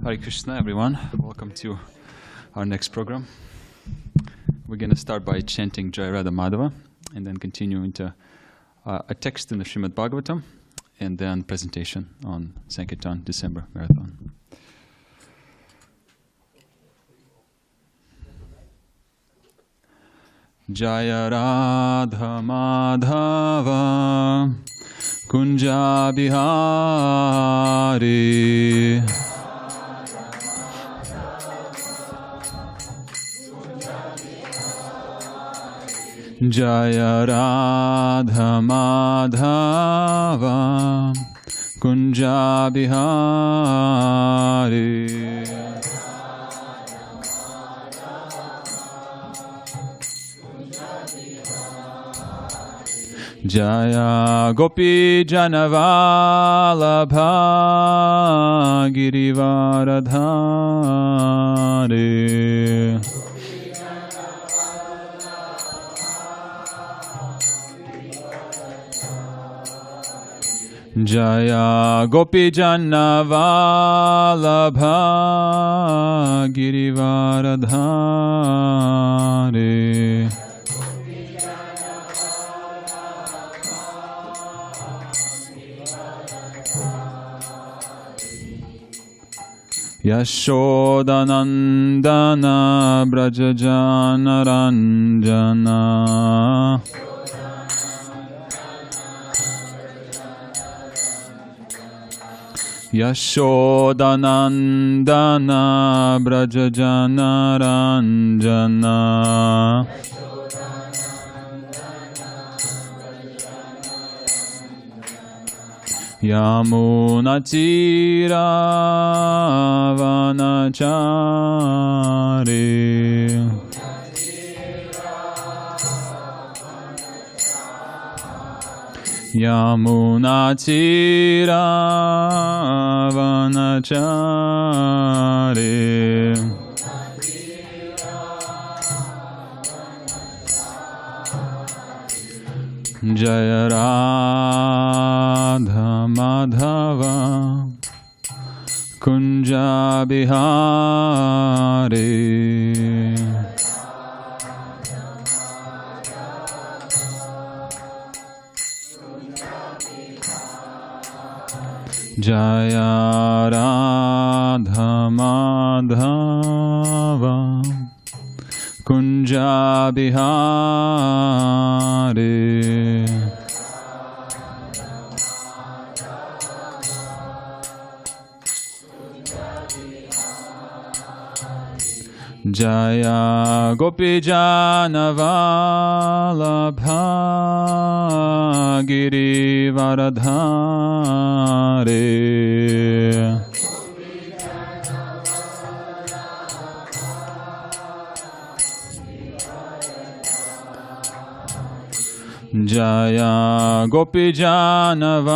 Hare Krishna, everyone. Welcome to our next program. We're going to start by chanting Jai Radha Madhava and then continue into a text in the Srimad Bhagavatam and then presentation on Sankirtana December Marathon. Jaya Radha Madhava Kunja Bihari Jaya Radha Madhava Kunja Bihari Jaya Gopi Janavalabha Girivaradhari Jaya Gopi Janavalabha Girivaradhari Yashodanandana Brajajana Ranjana Yashodanandana Brajajana Ranjana Yamunatira Vanachari Yamunatira Vanachari Jaya Radha Madhava Kunja Bihari Jaya Radha Madhava Kunja Bihari Jaya Gopi Janavalabha Girivaradhari Jaya Gopi Janavalabha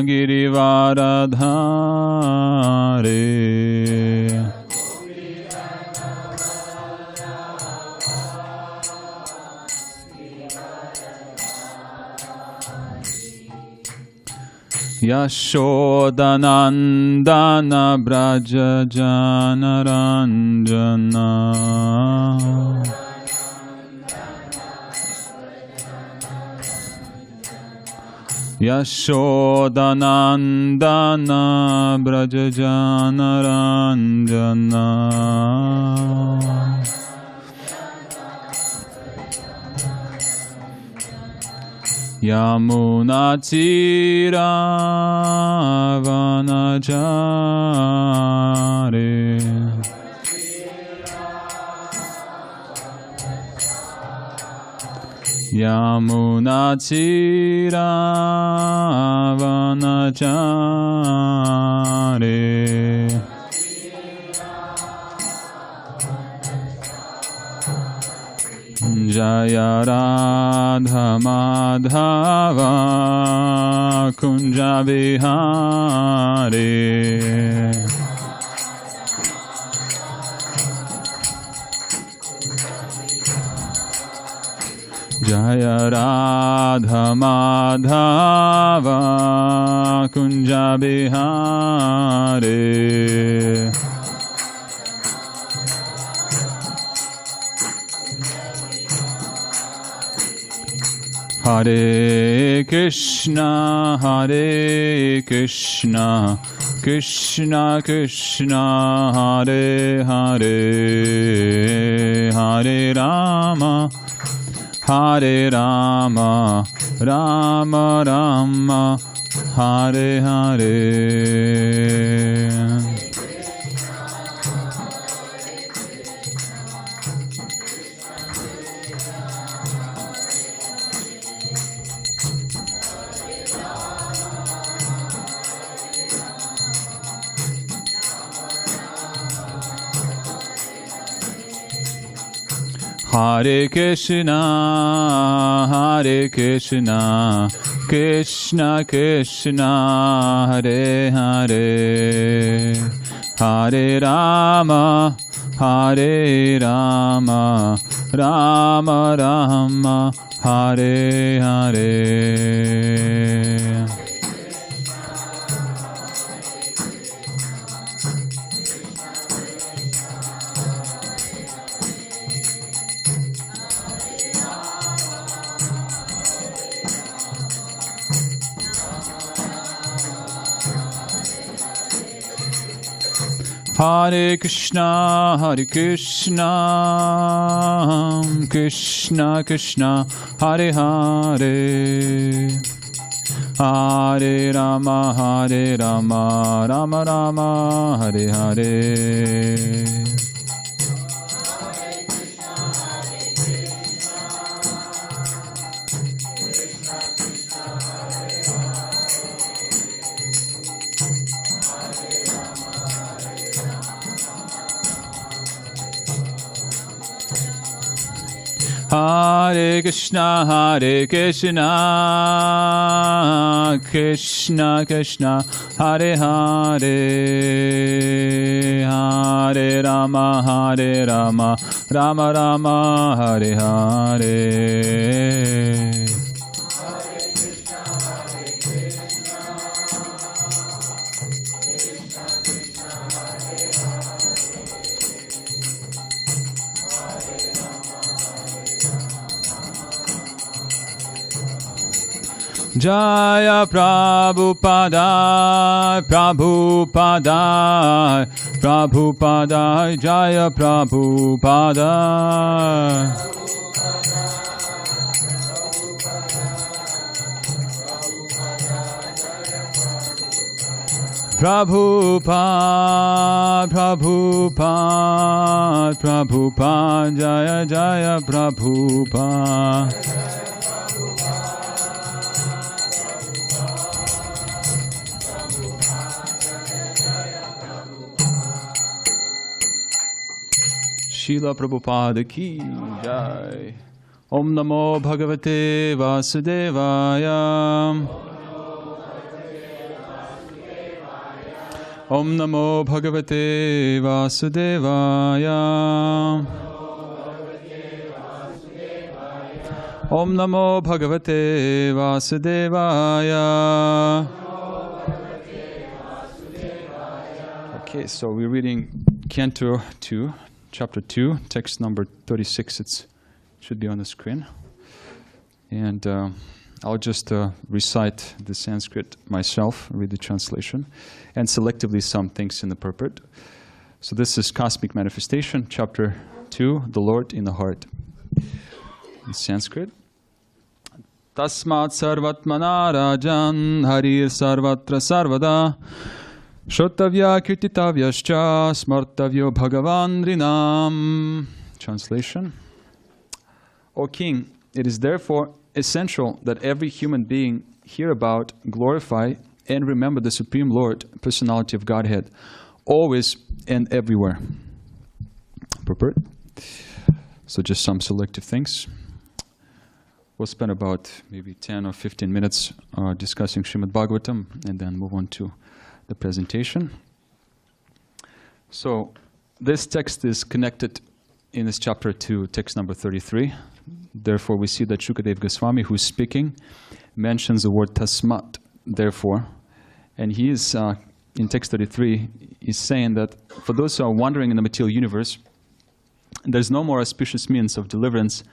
Girivaradhari Yashodanandana Brajajana Ranjana Yashodanandana Brajajana Ranjana Yamunatira Vanachari Yamunatira Vanachari Jaya Radha Madhava Kunja Bihari Jaya Radha Madhava Kunja Bihari. Hare Krishna, Hare Krishna, Krishna Krishna, Hare Hare, Hare Rama, Hare Rama, Rama Rama, Hare Hare. Hare Krishna, Hare Krishna, Krishna Krishna, Hare Hare, Hare Rama, Hare Rama, Rama Rama, Hare Hare. Hare Krishna, Hare Krishna, Krishna Krishna, Hare Hare, Hare Rama, Hare Rama, Rama Rama, Hare Hare. Hare Krishna, Hare Krishna, Krishna Krishna, Hare Hare, Hare Rama, Hare Rama, Rama Rama, Hare Hare. Jaya Prabhupada, Prabhupada, Prabhupada, Jaya Prabhupada. Prabhupada, Prabhupada, Prabhupada, Jaya Jaya Prabhupada. Srila Prabhupada ki jai. Om Namo Bhagavate Vasudevaya. Om Namo Bhagavate Vasudevaya. Om Namo Bhagavate Vasudevaya. Okay, so we're reading Canto 2. Chapter 2, text number 36. It should be on the screen. And I'll just recite the Sanskrit myself, read the translation, and selectively some things in the purport. So this is Cosmic Manifestation, Chapter 2, The Lord in the Heart. In Sanskrit. Tasmat sarvatmana rajan harir sarvatra sarvada Shotavya kirtitavyascha smartavyo bhagavan rinam. Translation. O King, it is therefore essential that every human being hear about, glorify, and remember the Supreme Lord, Personality of Godhead, always and everywhere. Purport. So just some selective things. We'll spend about maybe 10 or 15 minutes discussing Srimad Bhagavatam and then move on to the presentation. So this text is connected in this chapter to text number 33, Therefore, we see that Shukadeva Goswami, who's speaking, mentions the word tasmat, therefore. And he is, in text 33, is saying that for those who are wandering in the material universe, there's no more auspicious means of deliverance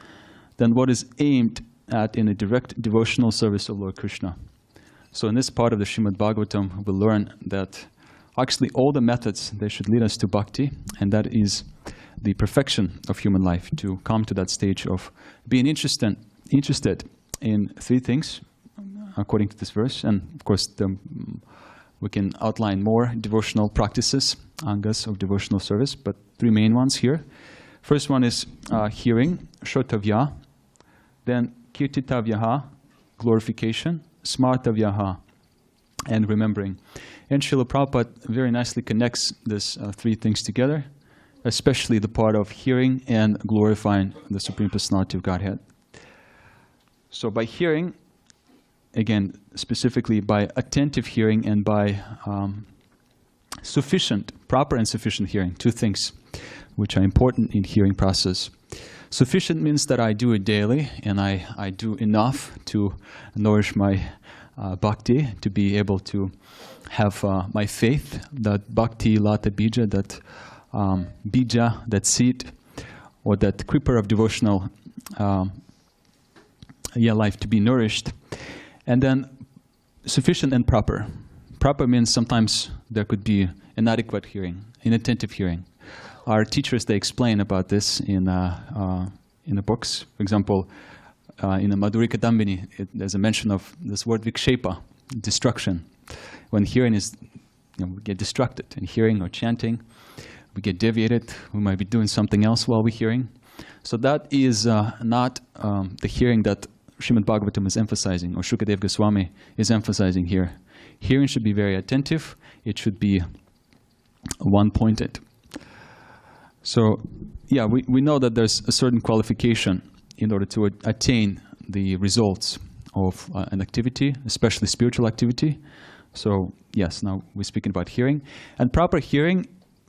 than what is aimed at in a direct devotional service of Lord Krishna. So in this part of the Srimad Bhagavatam, we'll learn that actually all the methods, they should lead us to bhakti, and that is the perfection of human life, to come to that stage of being interested in three things, according to this verse. And of course, we can outline more devotional practices, angas of devotional service, but three main ones here. First one is hearing, shrotavya, then kirtitavyaha, glorification, smartavyaha, and remembering. And Srila Prabhupada very nicely connects these three things together, especially the part of hearing and glorifying the Supreme Personality of Godhead. So by hearing, again, specifically by attentive hearing and by proper and sufficient hearing, two things which are important in hearing process. Sufficient means that I do it daily and I do enough to nourish my bhakti, to be able to have my faith, that bhakti lata bija, that bija, that seed, or that creeper of devotional life to be nourished. And then sufficient and proper. Proper means sometimes there could be inadequate hearing, inattentive hearing. Our teachers, they explain about this in the books. For example, in the Madhurika Dambini, there's a mention of this word vikshepa, destruction. When hearing is, we get distracted in hearing or chanting, we get deviated, we might be doing something else while we're hearing. So that is not the hearing that Srimad Bhagavatam is emphasizing, or Shukadeva Goswami is emphasizing here. Hearing should be very attentive, it should be one-pointed. So, yeah, we know that there's a certain qualification in order to attain the results of an activity, especially spiritual activity. So, yes, now we're speaking about hearing. And proper hearing,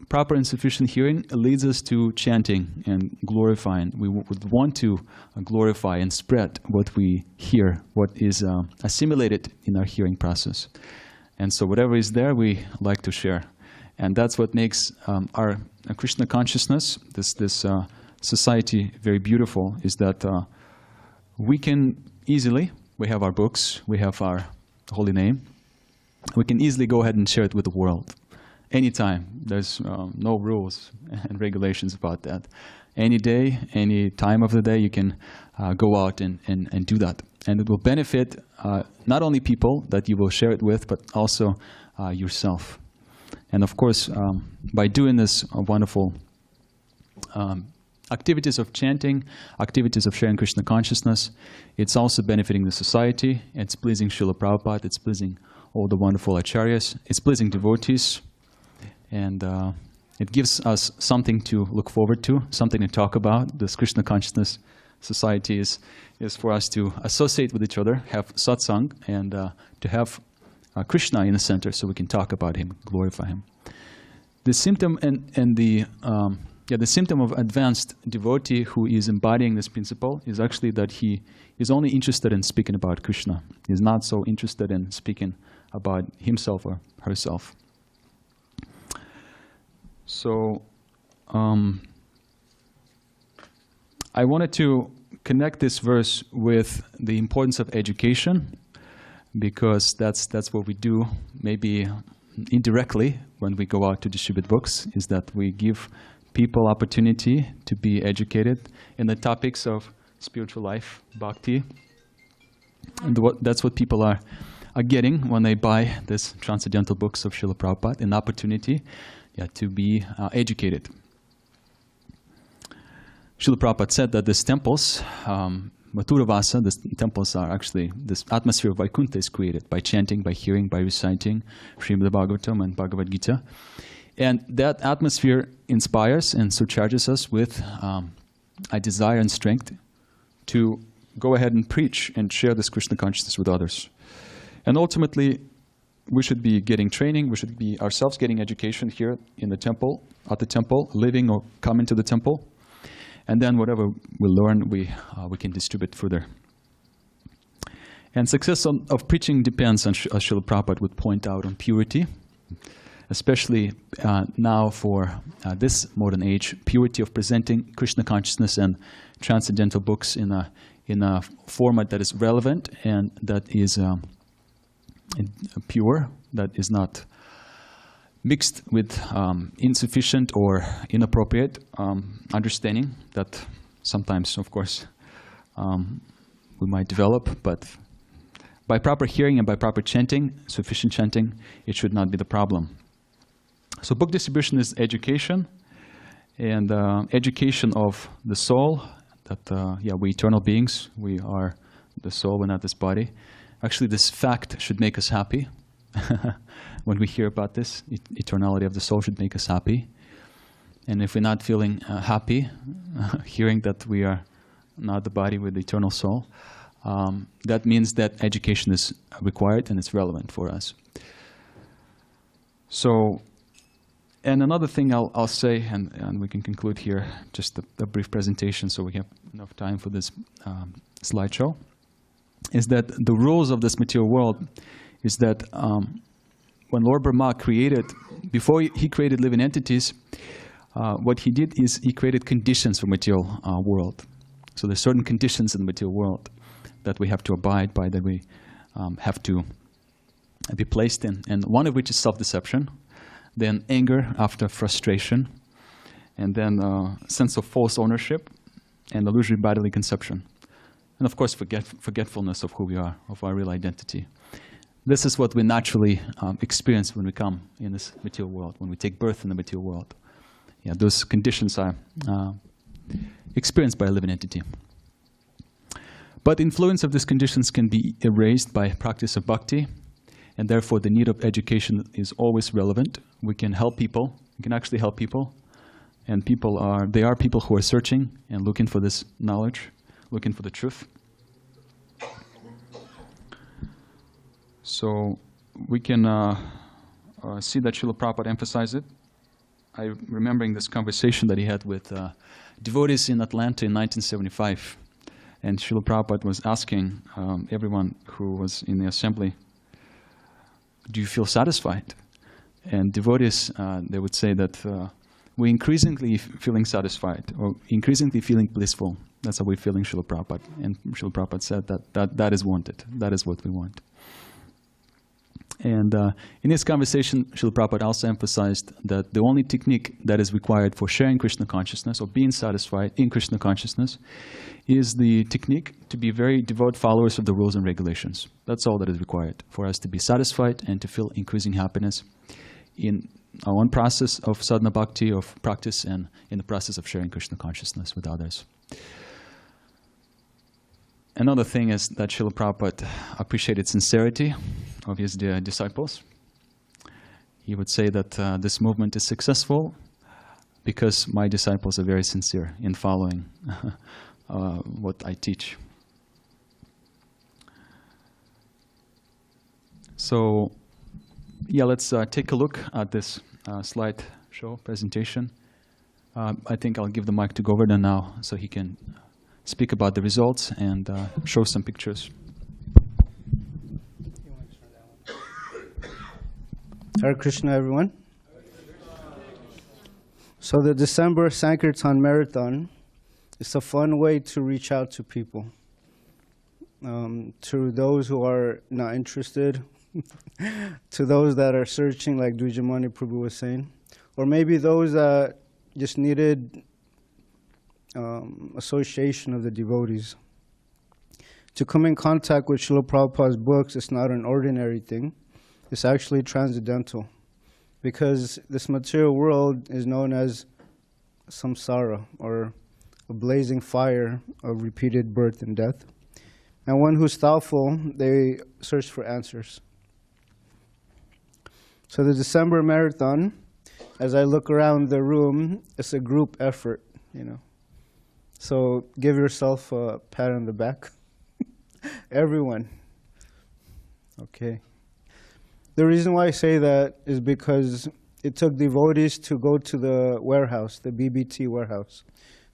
proper and sufficient hearing leads us to chanting and glorifying. We would want to glorify and spread what we hear, what is assimilated in our hearing process. And so whatever is there, we like to share. And that's what makes our Krishna consciousness, this society, very beautiful, is that we can easily, we have our books, we have our holy name, we can easily go ahead and share it with the world. Anytime. There's no rules and regulations about that. Any day, any time of the day, you can go out and do that. And it will benefit not only people that you will share it with, but also yourself. And of course, by doing this wonderful activities of chanting, activities of sharing Krishna consciousness, it's also benefiting the society. It's pleasing Srila Prabhupada, it's pleasing all the wonderful acharyas, it's pleasing devotees, and it gives us something to look forward to, something to talk about. This Krishna consciousness society is for us to associate with each other, have satsang, and to have Krishna in the center so we can talk about him, glorify him. The symptom the symptom of advanced devotee who is embodying this principle is actually that he is only interested in speaking about Krishna. He is not so interested in speaking about himself or herself. So I wanted to connect this verse with the importance of education, because that's what we do, maybe indirectly, when we go out to distribute books, is that we give people opportunity to be educated in the topics of spiritual life, bhakti. And that's what people are getting when they buy this Transcendental books of Srila Prabhupada, an opportunity to be educated. Srila Prabhupada said that these temples, Mathuravasa, the temples are actually, this atmosphere of Vaikuntha is created by chanting, by hearing, by reciting Srimad Bhagavatam and Bhagavad Gita. And that atmosphere inspires and surcharges us with a desire and strength to go ahead and preach and share this Krishna consciousness with others. And ultimately, we should be getting training, we should be ourselves getting education here in the temple, at the temple, living or coming to the temple. And then whatever we learn, we can distribute further. And success of preaching depends on, as Srila Prabhupada would point out, on purity, especially now for this modern age, purity of presenting Krishna consciousness and transcendental books in a format that is relevant and that is pure, that is not mixed with insufficient or inappropriate understanding that sometimes, of course, we might develop, but by proper hearing and by proper chanting, sufficient chanting, it should not be the problem. So book distribution is education, and education of the soul, that we're eternal beings, we are the soul, we're not this body. Actually, this fact should make us happy. When we hear about this, eternality of the soul should make us happy. And if we're not feeling happy, hearing that we are not the body with the eternal soul, that means that education is required and it's relevant for us. So, and another thing I'll say, and we can conclude here, just a brief presentation so we have enough time for this slideshow, is that the rules of this material world is that when Lord Brahma created, before he created living entities, what he did is he created conditions for material world. So there's certain conditions in the material world that we have to abide by, that we have to be placed in, and one of which is self-deception, then anger after frustration, and then sense of false ownership and illusory bodily conception. And of course, forgetfulness of who we are, of our real identity. This is what we naturally experience when we come in this material world, when we take birth in the material world. Yeah, those conditions are experienced by a living entity. But the influence of these conditions can be erased by practice of bhakti, and therefore the need of education is always relevant. We can help people, we can actually help people, and they are people who are searching and looking for this knowledge, looking for the truth. So we can see that Srila Prabhupada emphasized it. I'm remembering this conversation that he had with devotees in Atlanta in 1975. And Srila Prabhupada was asking everyone who was in the assembly, do you feel satisfied? And devotees, they would say that we're increasingly feeling satisfied, or increasingly feeling blissful. That's how we're feeling, Srila Prabhupada. And Srila Prabhupada said that is wanted. That is what we want. And in this conversation, Srila Prabhupada also emphasized that the only technique that is required for sharing Krishna consciousness or being satisfied in Krishna consciousness is the technique to be very devout followers of the rules and regulations. That's all that is required for us to be satisfied and to feel increasing happiness in our own process of sadhana bhakti, of practice, and in the process of sharing Krishna consciousness with others. Another thing is that Srila Prabhupada appreciated sincerity of his disciples. He would say that this movement is successful because my disciples are very sincere in following what I teach. So, yeah, let's take a look at this slideshow presentation. I think I'll give the mic to Govardhana now so he can speak about the results and show some pictures. Hare Krishna, everyone. So the December Sankirtana Marathon is a fun way to reach out to people, to those who are not interested, to those that are searching, like Dvijamani Prabhu was saying, or maybe those that just needed association of the devotees. To come in contact with Srila Prabhupada's books is not an ordinary thing. It's actually transcendental, because this material world is known as samsara, or a blazing fire of repeated birth and death. And one who's thoughtful, they search for answers. So the December marathon, as I look around the room, it's a group effort, you know. So give yourself a pat on the back. Everyone. Okay. The reason why I say that is because it took devotees to go to the warehouse, the BBT warehouse,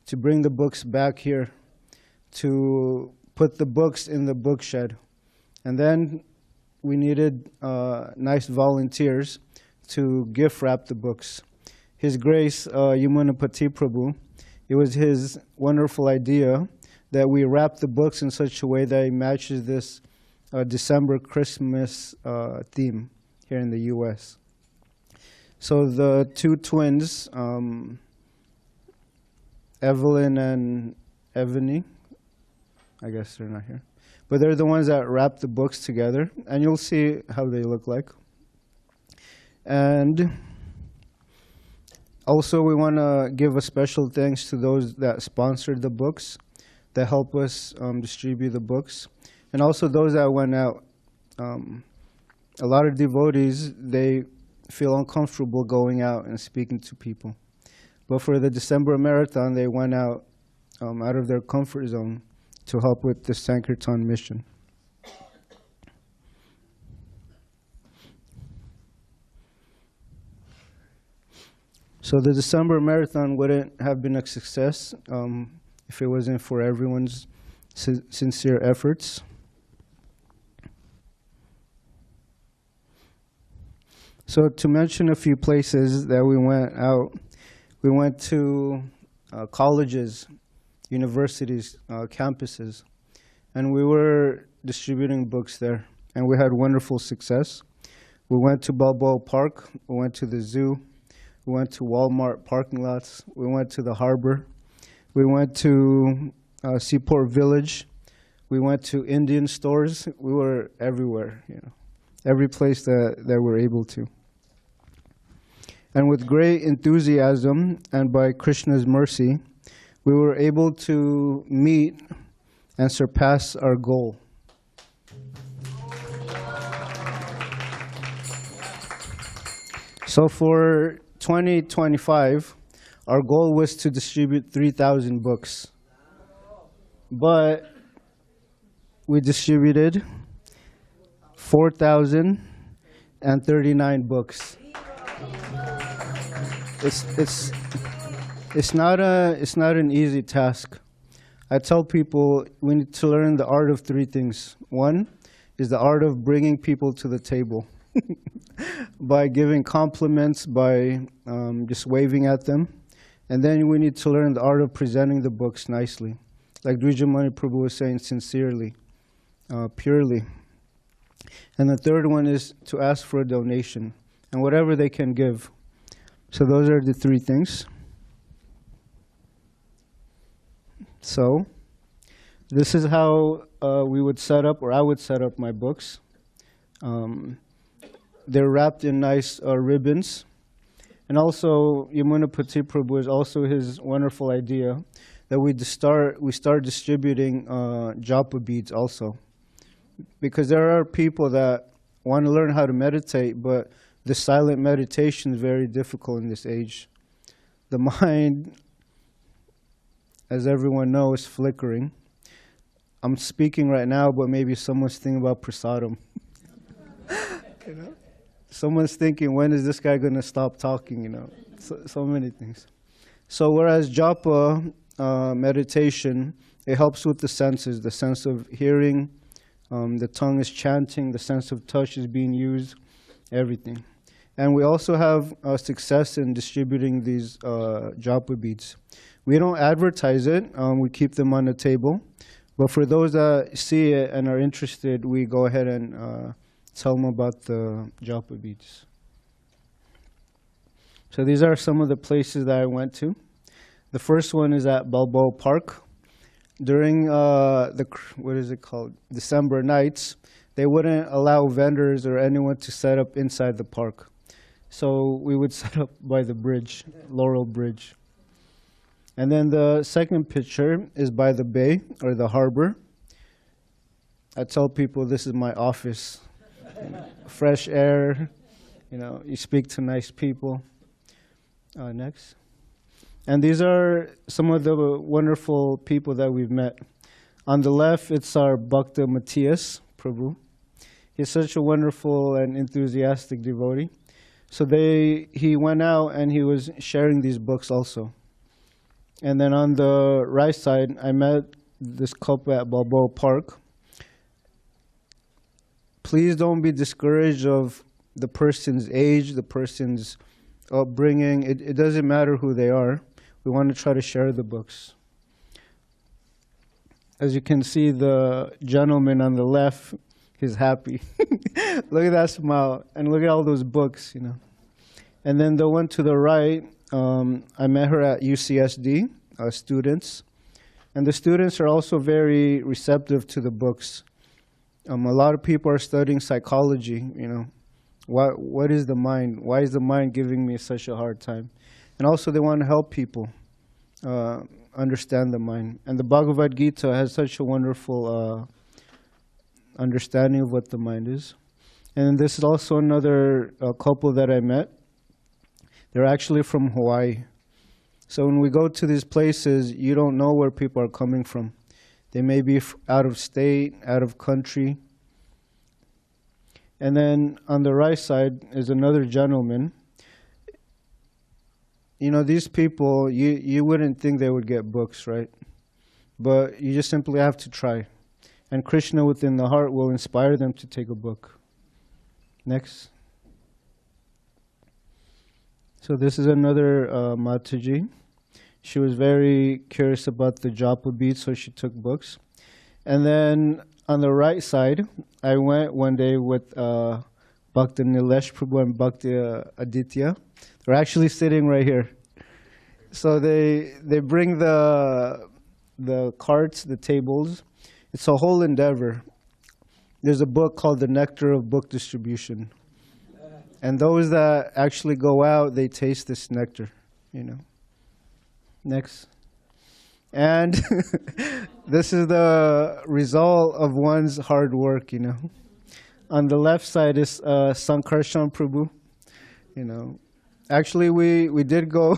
to bring the books back here, to put the books in the bookshed. And then we needed nice volunteers to gift wrap the books. His Grace, Yamunapati Prabhu, it was his wonderful idea that we wrap the books in such a way that it matches this December Christmas theme here in the US. So the two twins, Evelyn and Evany, I guess they're not here, but they're the ones that wrap the books together, and you'll see how they look like. And also we want to give a special thanks to those that sponsored the books, that help us distribute the books, and also those that went out. A lot of devotees, they feel uncomfortable going out and speaking to people. But for the December marathon, they went out of their comfort zone to help with the Sankirtan mission. So the December marathon wouldn't have been a success if it wasn't for everyone's sincere efforts. So to mention a few places that we went out, we went to colleges, universities, campuses, and we were distributing books there, and we had wonderful success. We went to Balboa Park, we went to the zoo, we went to Walmart parking lots, we went to the harbor, we went to Seaport Village, we went to Indian stores. We were everywhere, every place that we're able to. And with great enthusiasm and by Krishna's mercy, we were able to meet and surpass our goal. So for 2025, our goal was to distribute 3,000 books. But we distributed 4,039 books. It's not an easy task. I tell people we need to learn the art of three things. One is the art of bringing people to the table by giving compliments, by just waving at them. And then we need to learn the art of presenting the books nicely. Like Dvijamani Prabhu was saying, sincerely, purely. And the third one is to ask for a donation, and whatever they can give. So those are the three things. So this is how we would set up, or I would set up my books. They're wrapped in nice ribbons. And also, Yamunapati Prabhu is also his wonderful idea that we start distributing japa beads also. Because there are people that want to learn how to meditate, but the silent meditation is very difficult in this age. The mind, as everyone knows, is flickering. I'm speaking right now, but maybe someone's thinking about prasadam. Someone's thinking, when is this guy going to stop talking? So many things. So whereas japa meditation, it helps with the senses, the sense of hearing, the tongue is chanting, the sense of touch is being used, everything. And we also have success in distributing these japa beads. We don't advertise it, we keep them on the table. But for those that see it and are interested, we go ahead and tell them about the japa beads. So these are some of the places that I went to. The first one is at Balboa Park. During December nights, they wouldn't allow vendors or anyone to set up inside the park. So we would set up by the bridge, Laurel Bridge. And then the second picture is by the bay, or the harbor. I tell people this is my office. Fresh air, you speak to nice people. Next. And these are some of the wonderful people that we've met. On the left, it's our Bhakta Matthias Prabhu. He's such a wonderful and enthusiastic devotee. So he went out and he was sharing these books also. And then on the right side, I met this couple at Balboa Park. Please don't be discouraged of the person's age, the person's upbringing. It doesn't matter who they are. We want to try to share the books. As you can see, the gentleman on the left, he's happy. Look at that smile. And look at all those books, you know. And then the one to the right, I met her at UCSD, students. And the students are also very receptive to the books. A lot of people are studying psychology, you know. What is the mind? Why is the mind giving me such a hard time? And also they want to help people understand the mind. And the Bhagavad Gita has such a wonderful understanding of what the mind is. And this is also another couple that I met. They're actually from Hawaii. So when we go to these places, you don't know where people are coming from. They may be out of state, out of country. And then on the right side is another gentleman. You know, these people, you wouldn't think they would get books, right? But you just simply have to try. And Krishna within the heart will inspire them to take a book. Next. So this is another Mataji. She was very curious about the japa beads, so she took books. And then on the right side, I went one day with Bhakti Nilesh Prabhu and Bhakti Aditya. They're actually sitting right here. So they bring the carts, the tables. It's a whole endeavor. There's a book called The Nectar of Book Distribution. And those that actually go out, they taste this nectar, you know. Next. And this is the result of one's hard work, you know. On the left side is Sankirtana Prabhu, you know. Actually, we did go,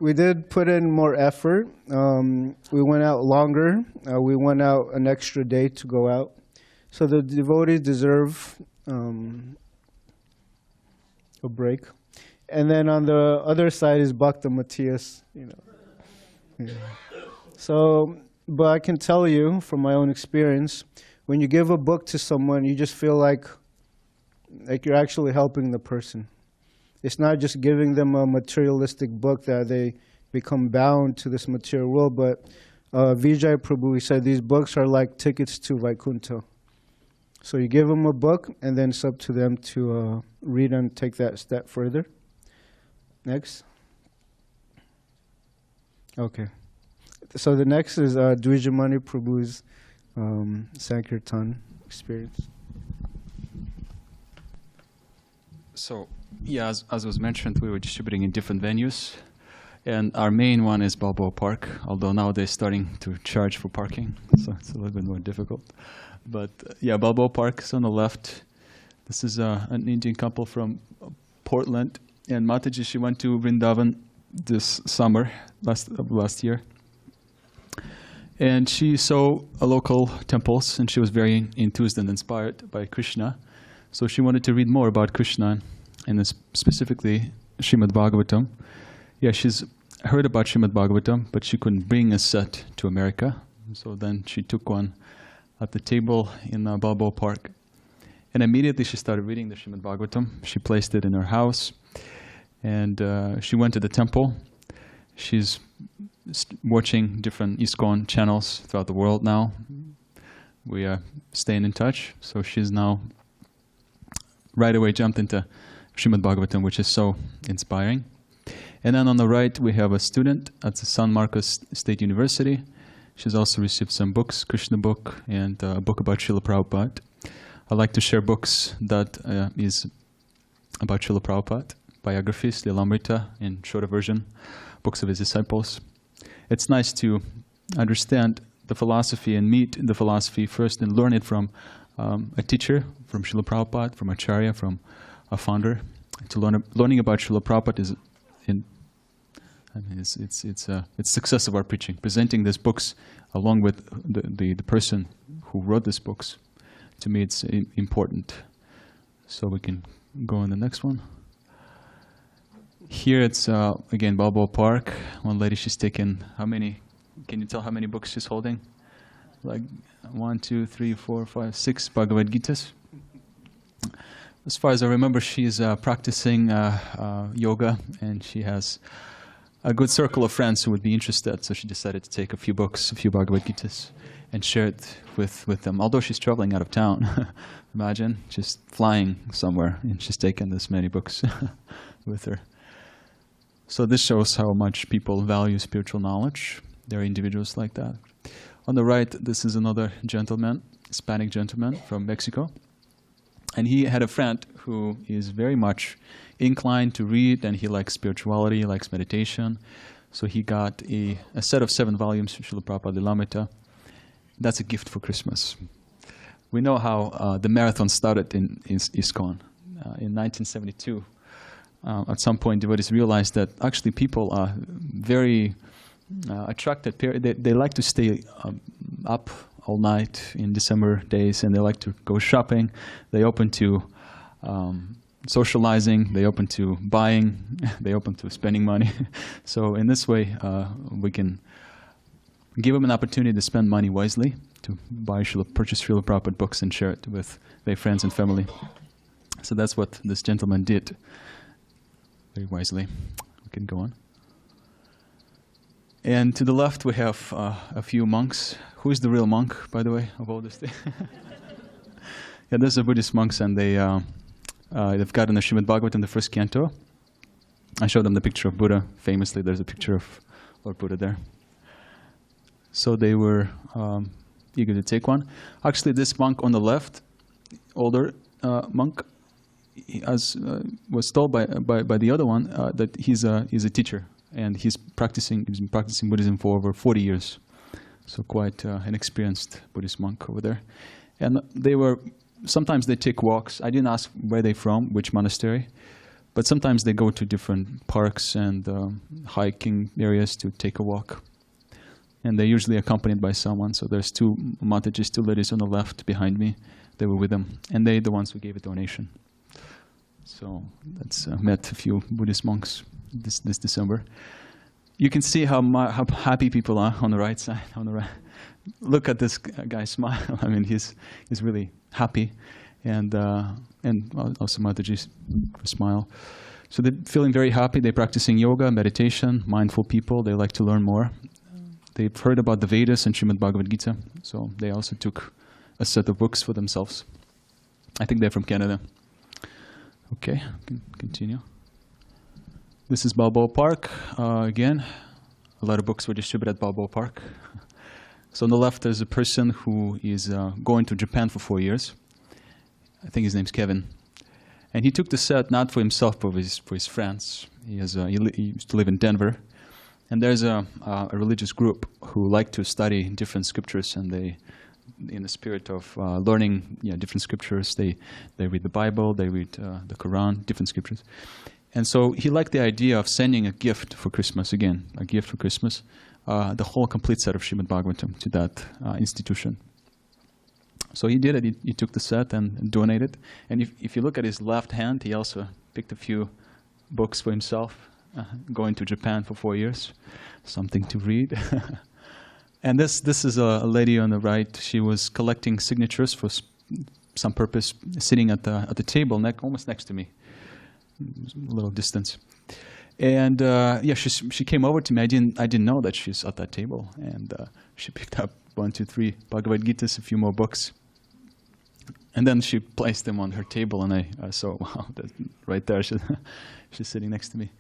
we did put in more effort. We went out longer. We went out an extra day to go out. So the devotees deserve a break. And then on the other side is Bhakta Matthias, you know. Yeah. So, but I can tell you from my own experience, when you give a book to someone, you just feel like you're actually helping the person. It's not just giving them a materialistic book that they become bound to this material world, but Vijay Prabhu, he said these books are like tickets to Vaikuntha. So you give them a book, and then it's up to them to read and take that step further. Next. Okay. So the next is Dvijamani Prabhu's Sankirtan experience. So, yeah, as was mentioned, we were distributing in different venues. And our main one is Balboa Park, although now they're starting to charge for parking, so it's a little bit more difficult. But yeah, Balboa Park is on the left. This is an Indian couple from Portland. And Mataji, she went to Vrindavan this summer, last year. And she saw local temples, and she was very enthused and inspired by Krishna. So she wanted to read more about Krishna, and specifically Srimad Bhagavatam. Yeah, she's heard about Srimad Bhagavatam, but she couldn't bring a set to America. So then she took one at the table in Balboa Park. And immediately she started reading the Srimad Bhagavatam. She placed it in her house. And she went to the temple. She's watching different ISKCON channels throughout the world now. We are staying in touch. So she's now right away jumped into Srimad Bhagavatam, which is so inspiring. And then on the right, we have a student at the San Marcos State University. She's also received some books, Krishna book, and a book about Srila Prabhupada. I like to share books that is about Srila Prabhupada, biographies, Lilamrita, in shorter version, books of his disciples. It's nice to understand the philosophy and meet the philosophy first and learn it from a teacher, from Srila Prabhupada, from Acharya, from a founder. To learning about Srila Prabhupada is it's success of our preaching. Presenting these books along with the person who wrote these books, to me it's important. So we can go on the next one. Here it's, again, Balboa Park. One lady, she's taken, how many, can you tell how many books she's holding? Like 1, 2, 3, 4, 5, 6 Bhagavad Gitas. As far as I remember, she's practicing yoga, and she has a good circle of friends who would be interested, so she decided to take a few books, a few Bhagavad Gitas, and share it with them. Although she's traveling out of town, imagine, just flying somewhere, and she's taken this many books with her. So this shows how much people value spiritual knowledge. There are individuals like that. On the right, this is another gentleman, Hispanic gentleman from Mexico. And he had a friend who is very much inclined to read, and he likes spirituality, he likes meditation. So he got a set of 7 volumes from Srila Prabhupada Lilamrita. That's a gift for Christmas. We know how the marathon started in ISKCON. In 1972, at some point, devotees realized that actually people are very attracted. They like to stay up all night in December days, and they like to go shopping. They open to socializing. They open to buying. They open to spending money. So in this way, we can give them an opportunity to spend money wisely, to purchase Srila Prabhupada books and share it with their friends and family. So that's what this gentleman did, very wisely. We can go on. And to the left, we have a few monks. Who is the real monk, by the way, of all this thing? Yeah, those are Buddhist monks, and they've got in the Srimad Bhagavatam, the first canto. I showed them the picture of Buddha. Famously, there's a picture of Lord Buddha there. So they were eager to take one. Actually, this monk on the left, older monk, was told by the other one that he's a teacher, and he's been practicing Buddhism for over 40 years. So quite an experienced Buddhist monk over there. And sometimes they take walks. I didn't ask where they're from, which monastery, but sometimes they go to different parks and hiking areas to take a walk. And they're usually accompanied by someone. So there's 2 Matajis, 2 ladies on the left behind me. They were with them, and they're the ones who gave a donation. So that's met a few Buddhist monks this December. You can see how happy people are on the right side. On the right, look at this guy smile. I mean, he's really happy, and also Mataji's smile. So they're feeling very happy. They're practicing yoga, meditation, mindful people. They like to learn more. They've heard about the Vedas and Srimad Bhagavad Gita, so they also took a set of books for themselves. I think they're from Canada. Okay, continue. This is Balboa Park. Again, a lot of books were distributed at Balboa Park. So on the left, there's a person who is going to Japan for 4 years. I think his name's Kevin. And he took the set not for himself, but for his friends. He used to live in Denver. And there's a religious group who like to study different scriptures, and they, in the spirit of learning different scriptures, they read the Bible, they read the Quran, different scriptures. And so he liked the idea of sending a gift for Christmas, again, a gift for Christmas, the whole complete set of Srimad Bhagavatam to that institution. So he did it. He took the set and donated. And if you look at his left hand, he also picked a few books for himself. Going to Japan for 4 years, something to read. And this is a lady on the right. She was collecting signatures for some purpose, sitting at the table almost next to me, a little distance. And she came over to me. I didn't know that she's at that table, and she picked up 1, 2, 3 Bhagavad Gitas, a few more books. And then she placed them on her table, and I saw, wow, right there, she's sitting next to me.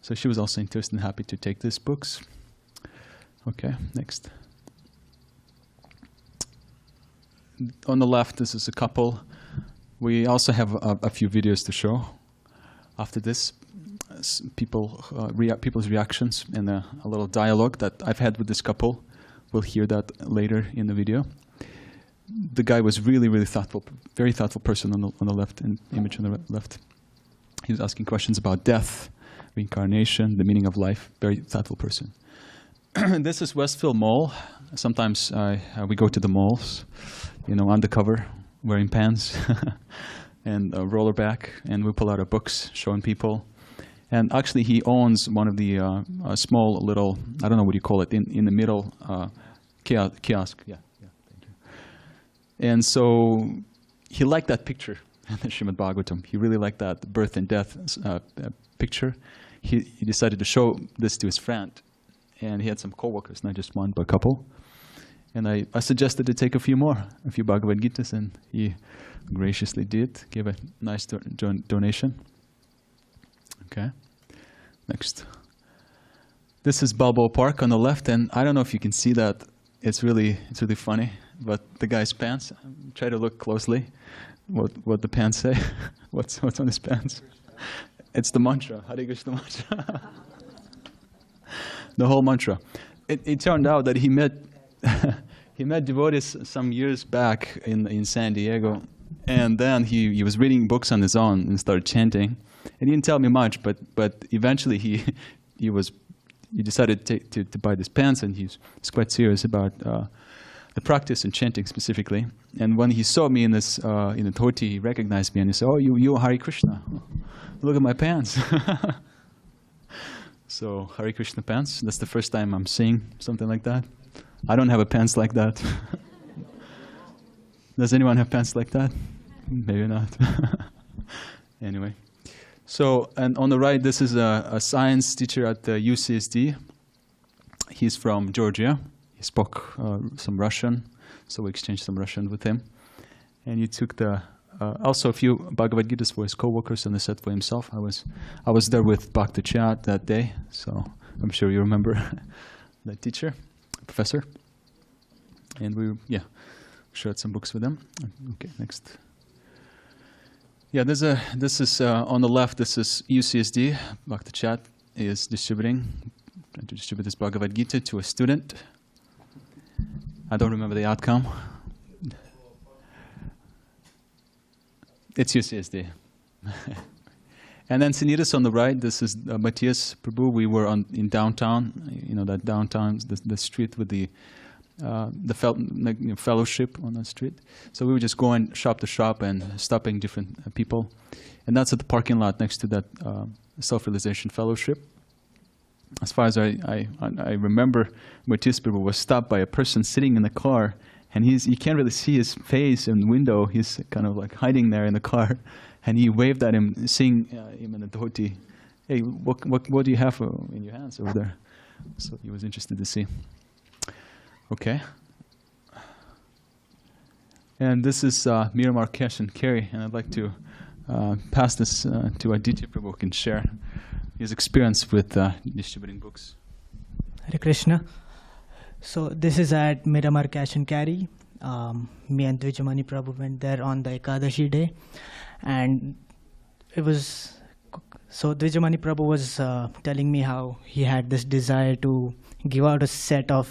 So she was also interested and happy to take these books. Okay, next. On the left, this is a couple. We also have a few videos to show. After this, people's reactions and a little dialogue that I've had with this couple. We'll hear that later in the video. The guy was really, really thoughtful, very thoughtful person on the left, and image on the left. He was asking questions about death, reincarnation, the meaning of life. Very thoughtful person. This is Westfield Mall. Sometimes we go to the malls, undercover, wearing pants and a roller back, and we pull out our books, showing people. And actually, he owns one of the small little, I don't know what you call it, in the middle kiosk. Yeah, thank you. And so he liked that picture in the Srimad Bhagavatam. He really liked that birth and death picture. He decided to show this to his friend. And he had some co-workers, not just one, but a couple. And I suggested to take a few Bhagavad Gitas, and he graciously did, gave a nice donation. Okay, next. This is Balboa Park on the left, and I don't know if you can see that. It's really funny. But the guy's pants. Try to look closely. What the pants say? What's on his pants? It's the mantra. Hare Krishna mantra. The whole mantra. It turned out that he met devotees some years back in San Diego, and then he was reading books on his own and started chanting. He didn't tell me much, but eventually he decided to buy these pants, and he's quite serious about the practice and chanting specifically. And when he saw me in the dhoti, he recognized me and he said, "Oh, you are Hare Krishna. Look at my pants." So Hare Krishna pants. That's the first time I'm seeing something like that. I don't have a pants like that. Does anyone have pants like that? Maybe not. Anyway. So, and on the right, this is a science teacher at the UCSD. He's from Georgia. He spoke some Russian, so we exchanged some Russian with him. And he took also a few Bhagavad Gitas for his co-workers and a set for himself. I was there with Bhakti Chat that day, so I'm sure you remember that teacher, professor. And we shared some books with them. Okay, next. Yeah, this is on the left. This is UCSD. Bhakti Chat is trying to distribute this Bhagavad Gita to a student. I don't remember the outcome. It's UCSD. And then Sinitas on the right. This is Matthias Prabhu. We were in downtown. You know that downtown, the street with the fellowship on that street. So we were just going shop to shop and stopping different people. And that's at the parking lot next to that self-realization fellowship. As far as I remember, Matthias Prabhu was stopped by a person sitting in the car, and you can't really see his face in the window. He's kind of like hiding there in the car, and he waved at him, seeing him in the dhoti. "Hey, what do you have in your hands over there?" So he was interested to see. Okay. And this is Miramar Cash and Carry, and I'd like to pass this to Aditya Prabhu, who can share his experience with distributing books. Hare Krishna. So this is at Miramar Cash and Carry. Me and Dvijamani Prabhu went there on the Ekadashi day, and it was so Dvijamani Prabhu was telling me how he had this desire to give out a set of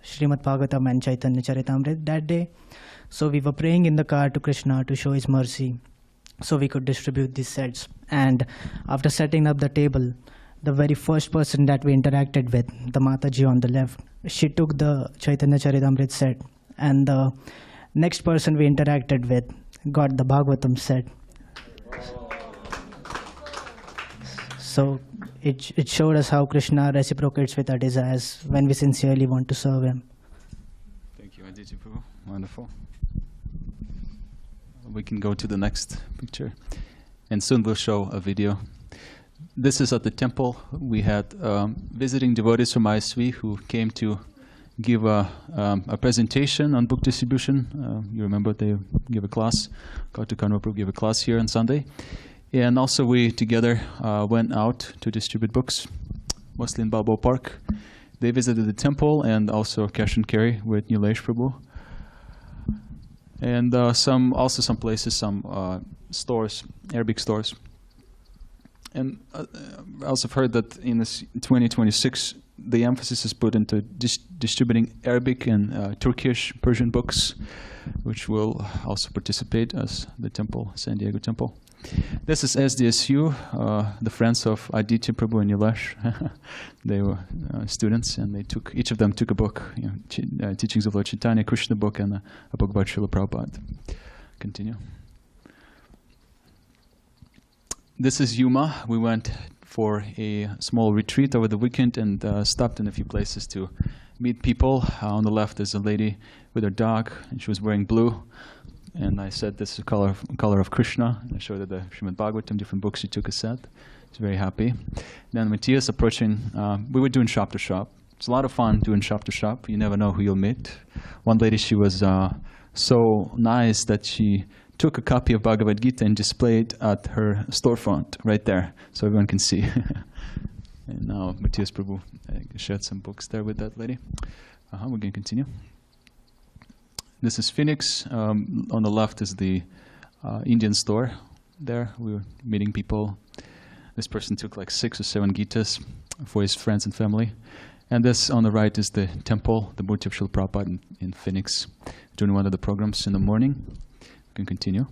Srimad Bhagavatam and Chaitanya Charitamrita that day. So we were praying in the car to Krishna to show his mercy, so we could distribute these sets. And after setting up the table, the very first person that we interacted with, the Mataji on the left, she took the Chaitanya Charitamrita set, and the next person we interacted with got the Bhagavatam set. So it showed us how Krishna reciprocates with our desires when we sincerely want to serve him. Thank you, Aditya Prabhu. Wonderful. We can go to the next picture, and soon we'll show a video. This is at the temple. We had visiting devotees from ISV who came to give a presentation on book distribution. You remember they gave a class. Dr. Karma gave a class here on Sunday. And also we together went out to distribute books, mostly in Balboa Park. They visited the temple and also Cash and Carry with Nilesh Prabhu. And some places, some stores, Arabic stores. And I also heard that in this 2026, the emphasis is put into distributing Arabic and Turkish, Persian books, which will also participate as the temple, San Diego temple. This is SDSU, the friends of Aditya Prabhu and Nilesh. They were students, and each of them took a book, Teachings of Lord Chaitanya, Krishna book, and a book about Srila Prabhupada. Continue. This is Yuma. We went for a small retreat over the weekend and stopped in a few places to meet people. On the left is a lady with her dog, and she was wearing blue. And I said, this is the color of Krishna. And I showed her the Srimad Bhagavatam, different books. She took a set. She's very happy. Then Matthias approaching, we were doing shop to shop. It's a lot of fun doing shop to shop. You never know who you'll meet. One lady, she was so nice that she took a copy of Bhagavad Gita and displayed it at her storefront right there, so everyone can see. And now Matthias Prabhu shared some books there with that lady. We're going to continue. This is Phoenix. On the left is the Indian store. There we were meeting people. This person took like 6 or 7 Gitas for his friends and family. And this on the right is the temple, the Murti of Srila Prabhupada in Phoenix, doing one of the programs in the morning. We can continue.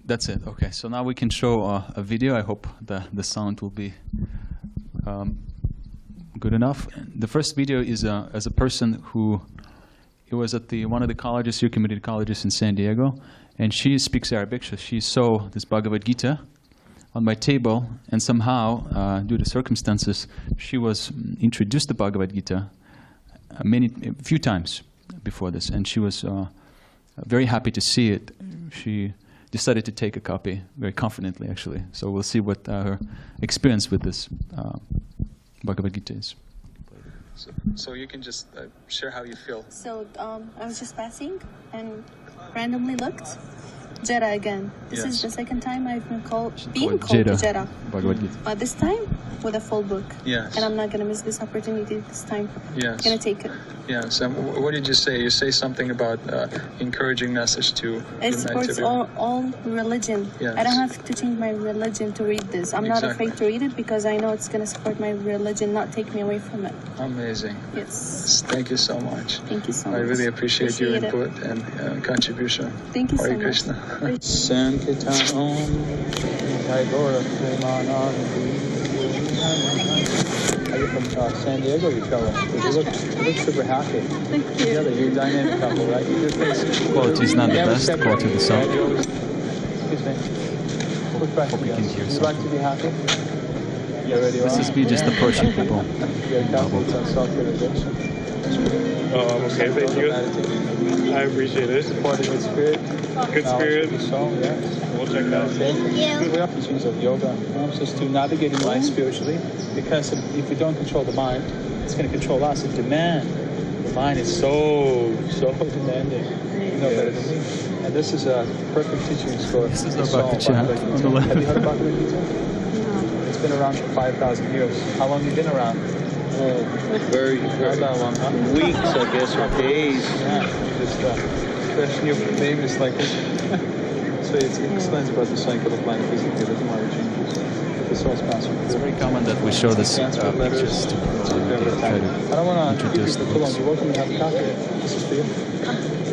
That's it. Okay, so now we can show a video. I hope the sound will be good enough. The first video is as a person who was at one of the colleges, your community colleges in San Diego, and she speaks Arabic, so she saw this Bhagavad Gita on my table, and somehow, due to circumstances, she was introduced to Bhagavad Gita a few times before this, and she was very happy to see it. She decided to take a copy very confidently, actually. So we'll see what her experience with this Bhagavad Gita is. So you can just share how you feel. So I was just passing and randomly looked. Jera again. This is the second time I've been called to Jera. But this time with a full book. Yes. And I'm not going to miss this opportunity this time. Yes. I'm going to take it. Yes. What did you say? You say something about encouraging message to it supports all religion. Yes. I don't have to change my religion to read this. I'm not afraid to read it because I know it's going to support my religion, not take me away from it. Amazing. Yes. Thank you so much. Thank you so much. I really appreciate your input and contribution. Thank you so much. Hare Krishna. Sankirtana Are you from San Diego? You travel. You look super happy. Thank you. Together, you're a dynamic couple, right? Your face. Quality is not the best. Quality of the sound. Excuse me. Quick question. Would you like to be happy? You already are. This is me just approaching people. You're a Catholic on self-realization. Okay, thank you. I appreciate it. Support a good spirit. Good spirit. Soul, yes. We'll check that out. We have teachings of yoga. Just to navigating life spiritually, because if we don't control the mind, it's going to control us. It's demand. The mind is so demanding. You know better than me. And this is a perfect teachings for this is the soul. Bhakti on the left. Have you heard about Bhagavad Gita? No. It's been around for 5,000 years. How long have you been around? Very Not long, huh? weeks, I guess, or days. Yeah, just question your name is like this. So it explains about the cycle of life physically, the mind changes. The soul's passing. It's very common that we show this pictures to people. I don't want to introduce the books. You're welcome to have a copy. This is for you.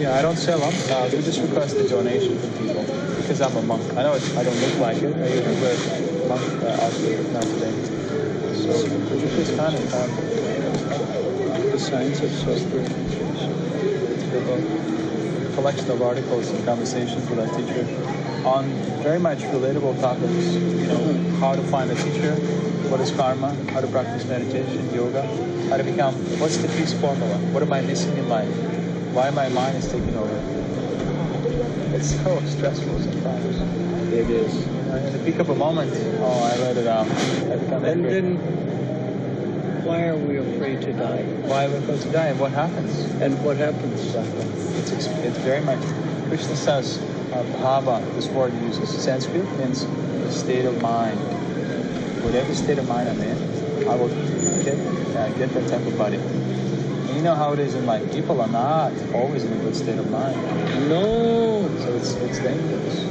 Yeah, I don't sell them. We just request a donation from people because I'm a monk. I know I don't look like it. I usually wear a monk outfit, not today. So would you please comment on the science of soul spirit? The book, a collection of articles and conversations with our teacher on very much relatable topics. You know, how to find a teacher, what is karma, how to practice meditation, yoga, how to become, what's the peace formula? What am I missing in life? Why my mind is taking over? It's so stressful sometimes. It is. In the peak of a moment, I let it out. I become angry. Then why are we afraid to die? Why are we afraid to die? And what happens? And what happens? It's very much, Krishna says, bhava, this word uses Sanskrit, means state of mind. Whatever state of mind I'm in, I will get that type of body. And you know how it is in life. People are not always in a good state of mind. No. So it's dangerous.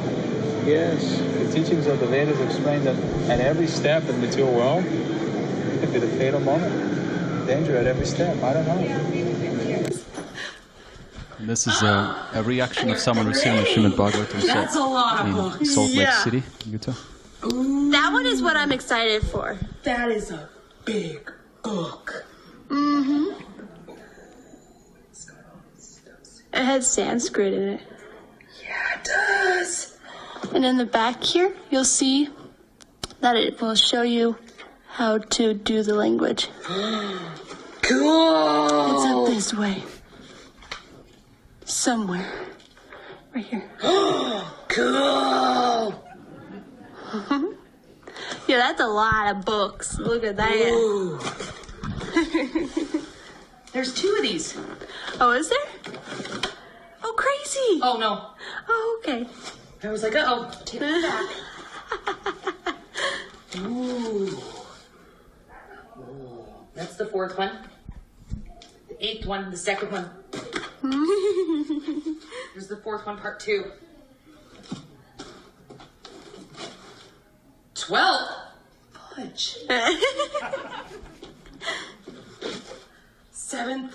Yes. The teachings of the Vedas explain that at every step in the material world, it could be the fatal moment. Danger at every step. I don't know. This is a reaction of someone receiving Srimad Bhagavatam in Salt Lake City, Utah. That one is what I'm excited for. That is a big book. Mm-hmm. It has Sanskrit in it. Yeah, it does. And in the back here, you'll see that it will show you how to do the language. Cool! It's up this way. Somewhere. Right here. Cool! Yeah, that's a lot of books. Look at that. Ooh. There's 2 of these. Oh, is there? Oh, crazy. Oh, no. Oh, okay. I was like, uh-oh, take it back. Ooh. Ooh. That's the 4th one. The 8th one, the 2nd one. Here's the 4th one, part 2. 12. Fudge. 7th.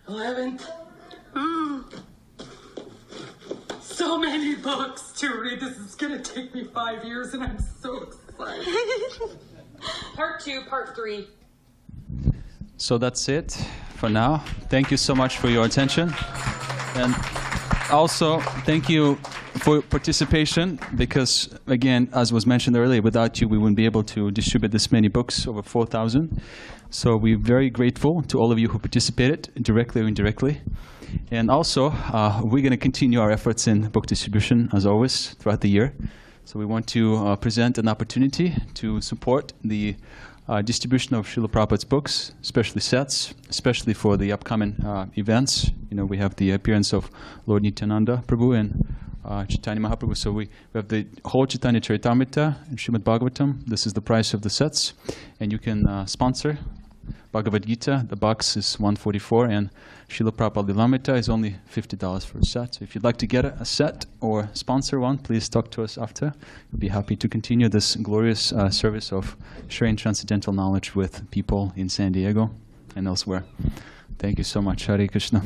11th. So many books to read. This is gonna take me 5 years, and I'm so excited. Part 2, part 3. So that's it for now. Thank you so much for your attention. And also, thank you for participation, because, again, as was mentioned earlier, without you, we wouldn't be able to distribute this many books, over 4,000. So we're very grateful to all of you who participated, directly or indirectly. And also, we're going to continue our efforts in book distribution, as always, throughout the year. So we want to present an opportunity to support the distribution of Srila Prabhupada's books, especially sets, especially for the upcoming events. You know, we have the appearance of Lord Nityananda Prabhu and Chaitanya Mahaprabhu. So we have the whole Chaitanya Charitamrita and Srimad Bhagavatam. This is the price of the sets. And you can sponsor Bhagavad Gita. The box is $144, and Srila Prabhupada Lilamrita is only $50 for a set. So if you'd like to get a set or sponsor one, please talk to us after. We'll be happy to continue this glorious service of sharing transcendental knowledge with people in San Diego and elsewhere. Thank you so much. Hare Krishna.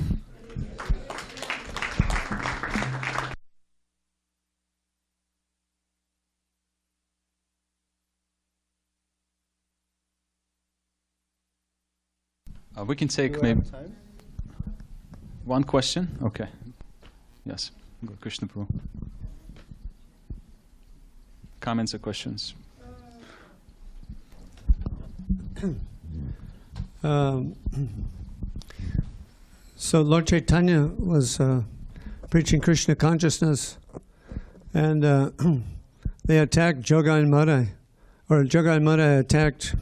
We can take maybe one question. Okay. Yes. Go Krishna Prabhu. Comments or questions? So Lord Chaitanya was preaching Krishna consciousness, and they attacked Jogai and Madai, or Jogai and Madai attacked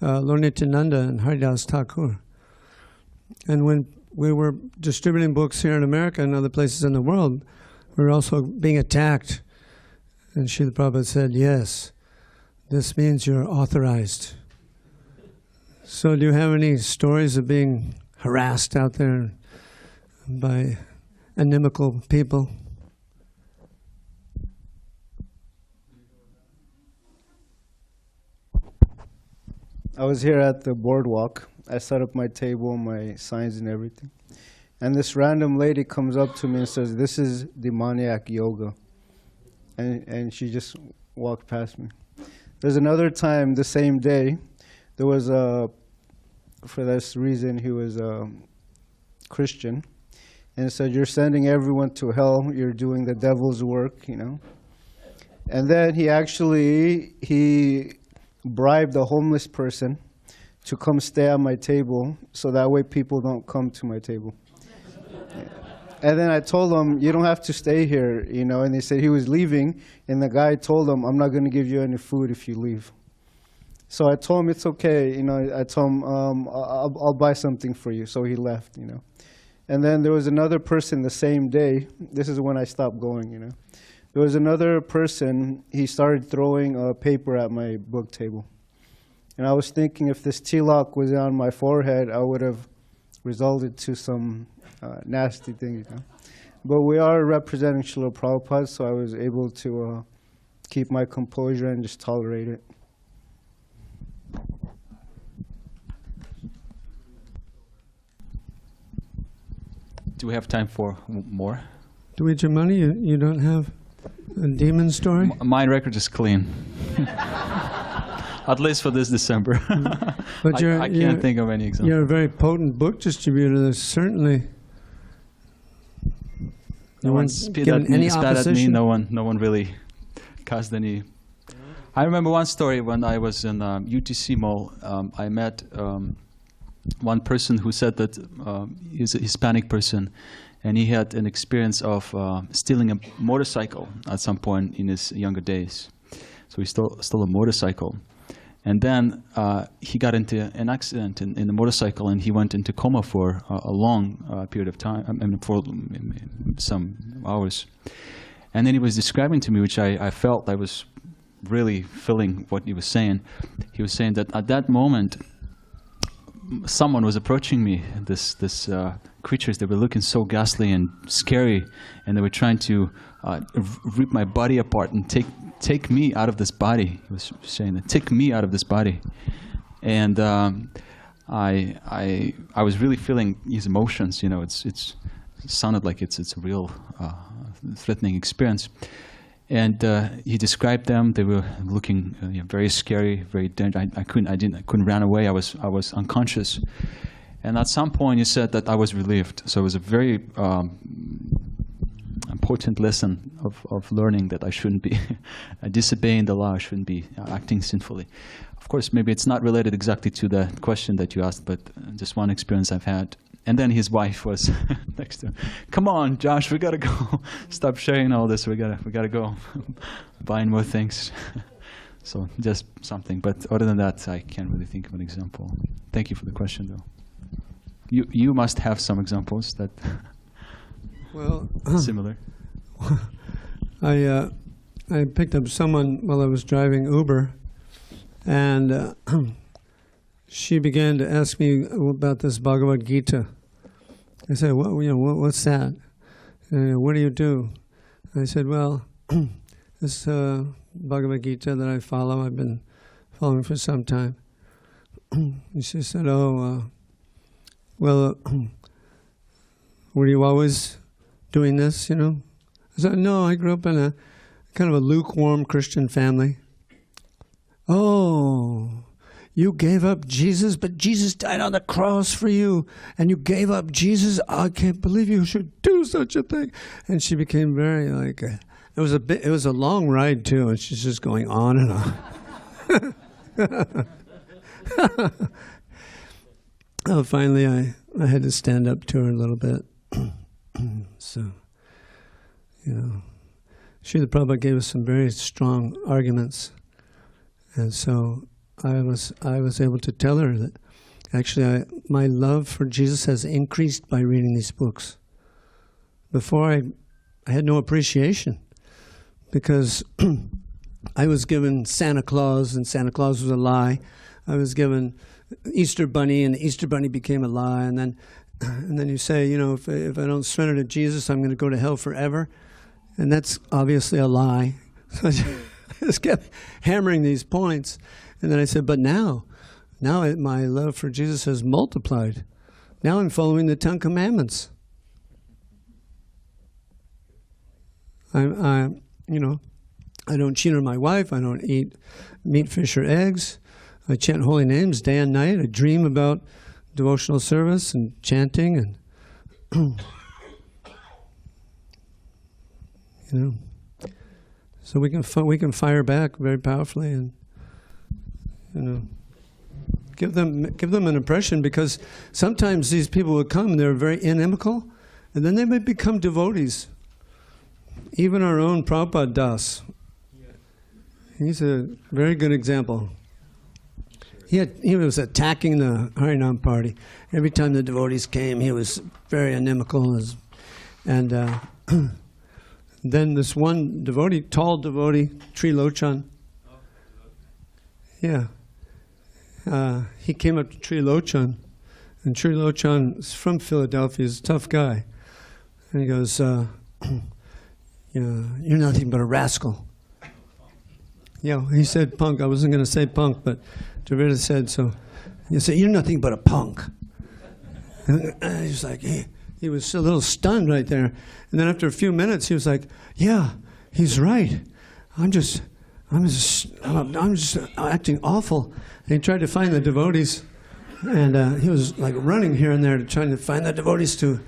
Lord Nityananda and Haridas Thakur. And when we were distributing books here in America and other places in the world, we were also being attacked. And Srila Prabhupada said, yes, this means you're authorized. So do you have any stories of being harassed out there by inimical people? I was here at the boardwalk. I set up my table, my signs and everything. And this random lady comes up to me and says, this is demoniac yoga. And she just walked past me. There's another time, the same day, there was for this reason, he was a Christian. And said, you're sending everyone to hell. You're doing the devil's work, you know. And then he bribed a homeless person to come stay at my table, so that way people don't come to my table. And then I told him, you don't have to stay here, you know. And he said he was leaving, and the guy told him, I'm not going to give you any food if you leave. So I told him, it's okay, you know. I told him, I'll buy something for you. So he left, you know. And then there was another person the same day. This is when I stopped going, you know. There was another person, he started throwing paper at my book table. And I was thinking if this tilak was on my forehead, I would have resulted to some nasty things, you know. But we are representing Srila Prabhupada, so I was able to keep my composure and just tolerate it. Do we have time for more? Dvijamani, you don't have a demon story? My record is clean. At least for this December. But I can't think of any example. You're a very potent book distributor. There's certainly No one spit at me, no one really caused any. I remember one story when I was in UTC Mall. I met one person who said that he's a Hispanic person, and he had an experience of stealing a motorcycle at some point in his younger days. So he stole a motorcycle. And then he got into an accident in the motorcycle, and he went into coma for a long period of time, for some hours. And then he was describing to me, which I felt I was really feeling what he was saying. He was saying that at that moment, someone was approaching me, this creatures that were looking so ghastly and scary, and they were trying to rip my body apart and take me out of this body. He was saying that, take me out of this body. And I was really feeling his emotions. You know, it sounded like it's a real threatening experience. And he described them. They were looking very scary, very dangerous. I couldn't run away. I was unconscious. And at some point, he said that I was relieved. So it was a very important lesson of learning that I shouldn't be disobeying the law. I shouldn't be acting sinfully. Of course, maybe it's not related exactly to the question that you asked, but just one experience I've had. And then his wife was next to him. Come on, Josh, we gotta go. Stop sharing all this. We gotta go buying more things. So just something. But other than that, I can't really think of an example. Thank you for the question, though. You must have some examples that similar. I picked up someone while I was driving Uber, and she began to ask me about this Bhagavad Gita. I said, what's that? What do you do? I said, well, this Bhagavad Gita that I follow, I've been following for some time. And she said, were you always doing this, I said, no, I grew up in a kind of a lukewarm Christian family. Oh, you gave up Jesus, but Jesus died on the cross for you, and you gave up Jesus? I can't believe you should do such a thing. And she became very it was a long ride too, and she's just going on and on. Finally, I had to stand up to her a little bit. So, Srila Prabhupada gave us some very strong arguments, and so I was able to tell her that actually my love for Jesus has increased by reading these books. Before I had no appreciation, because I was given Santa Claus, and Santa Claus was a lie. I was given Easter Bunny, and the Easter Bunny became a lie. And then you say, if I don't surrender to Jesus, I'm going to go to hell forever. And that's obviously a lie. So I just kept hammering these points. And then I said, but now my love for Jesus has multiplied. Now I'm following the 10 Commandments. I don't cheat on my wife. I don't eat meat, fish, or eggs. I chant holy names day and night. I dream about devotional service and chanting, and so we can fire back very powerfully, and give them an impression, because sometimes these people will come, they're very inimical, and then they may become devotees. Even our own Prabhupada Dasa, he's a very good example. He was attacking the Harinam party. Every time the devotees came, he was very inimical. And then this one devotee, tall devotee, Trilochan, he came up to Trilochan, and Trilochan is from Philadelphia. He's a tough guy. And he goes, you're nothing but a rascal. He said punk. I wasn't going to say punk, but Dravida said so. He said, you're nothing but a punk. And he's like, he was a little stunned right there. And then after a few minutes, he was like, yeah, he's right. I'm just acting awful. And he tried to find the devotees, and he was like running here and there trying to find the devotees to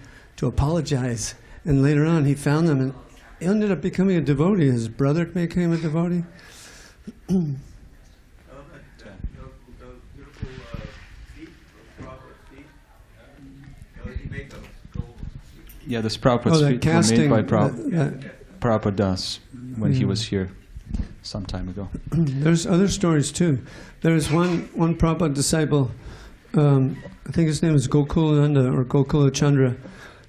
apologize. And later on, he found them, and he ended up becoming a devotee. His brother became a devotee. Yeah, this Prabhupada's feet were made by Prabhupada Das when he was here some time ago. There's other stories too. There's one Prabhupada disciple, I think his name is Gokulananda or Gokula Chandra.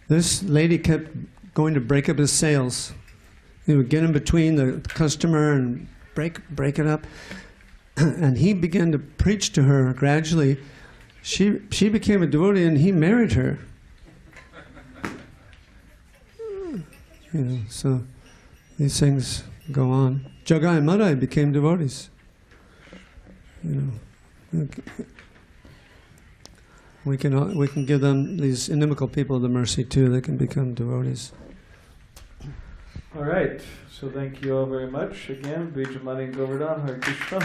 This lady kept going to break up his sales. He would get in between the customer and break it up. And he began to preach to her gradually. She became a devotee and he married her. You know, so these things go on. Jagai and Madai became devotees. You know, we can give them, these inimical people, the mercy too. They can become devotees. All right. So thank you all very much again. Dvijamani and Govardhana, Hare Krishna.